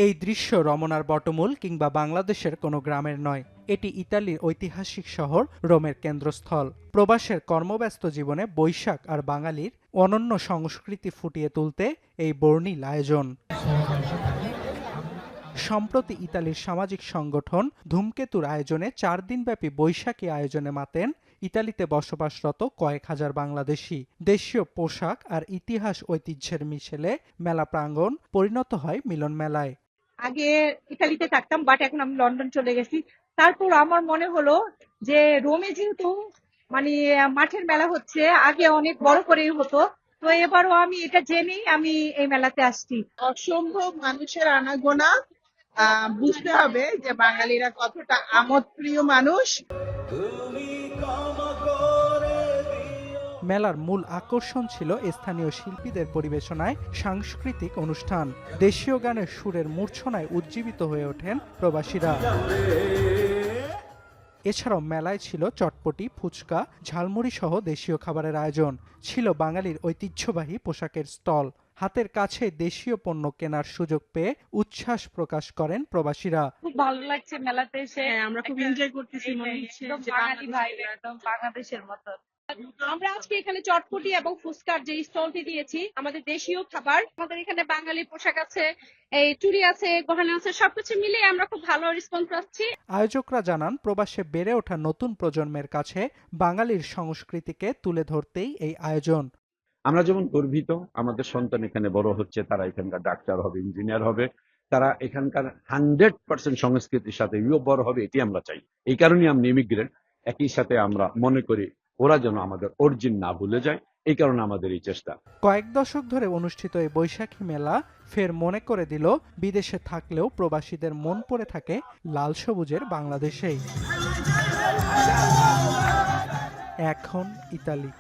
এই দৃশ্য রমনার বটমূল কিংবা বাংলাদেশের কোনো গ্রামের নয়, এটি ইতালির ঐতিহাসিক শহর রোমের কেন্দ্রস্থল। প্রবাসের কর্মব্যস্ত জীবনে বৈশাখ আর বাঙালির অনন্য সংস্কৃতি ফুটিয়ে তুলতে এই বর্ণিল আয়োজন। সম্প্রতি ইতালির সামাজিক সংগঠন ধূমকেতুর আয়োজনে 4 দিনব্যাপী বৈশাখী আয়োজনে মাতেন ইতালিতে বসবাসরত কয়েক হাজার বাংলাদেশি। দেশীয় পোশাক আর ইতিহাস ঐতিহ্যের মিশেলে মেলা প্রাঙ্গণ পরিণত হয় মিলন মেলায়। আগে ইতালিতে থাকতাম, বাট এখন আমি লন্ডন চলে গেছি। তারপর আমার মনে হলো যে রোমে যেহেতু মানে মাঠের মেলা হচ্ছে, আগে অনেক বড় করেই হতো, তো এবারও আমি এটা জেনেই আমি এই মেলাতে আসছি। অসম্ভব মানুষের আনাগোনা, বুঝতে হবে যে বাঙালিরা কতটা আমোদ প্রিয় মানুষ। মেলার মূল আকর্ষণ ছিল স্থানীয় শিল্পীদের পরিবেশনায় সাংস্কৃতিক অনুষ্ঠান। দেশীয় গানের সুরের মূর্ছনায় উজ্জীবিত হয়ে ওঠেন প্রবাসীরা। এছাড়াও মেলায় ছিল চটপটি, ফুচকা, ঝালমুড়ি সহ দেশীয় খাবারের আয়োজন। ছিল বাঙালির ঐতিহ্যবাহী পোশাকের স্টল। হাতের কাছে দেশীয় পণ্য কেনার সুযোগ পেয়ে উচ্ছ্বাস প্রকাশ করেন প্রবাসীরা। খুব ভালো লাগছে মেলাতে এসে। আমরা খুব এনজয় করতেছি, মনে হচ্ছে একদম যে বাঙালি ভাই, একদম বাংলাদেশের মতো। আমরা আজকে এখানে চটপটি এবং ফুচকার যে স্টলটি দিয়েছি, আমাদের দেশীয় খাবার, আমাদের এখানে বাঙালি পোশাক আছে, এই চুড়ি আছে, গহনা আছে, সবকিছু মিলিয়ে আমরা খুব ভালো রেসপন্স পাচ্ছি। আয়োজকরা জানান, প্রবাসে বেড়ে ওঠা নতুন প্রজন্মের কাছে বাঙালির সংস্কৃতিকে তুলে ধরতেই এই আয়োজন। আমরা যেমন গর্বিত আমাদের সন্তান এখানে বড় হচ্ছে, তারা এখানকার ডাক্তার হবে, ইঞ্জিনিয়ার হবে, তারা এখানকার 100% সংস্কৃতির সাথে বড় হবে, এটি আমরা চাই। এই কারণেই আমরা ইমিগ্রেন্ট, একই সাথে আমরা মনে করি ওরা যেন আমাদের অরিজিন না ভুলে যায়, এই কারণে আমাদের এই চেষ্টা। কয়েক দশক ধরে অনুষ্ঠিত এই বৈশাখী মেলা ফের মনে করে দিল, বিদেশে থাকলেও প্রবাসীদের মন পড়ে থাকে লাল সবুজের বাংলাদেশেই। এখন ইতালি।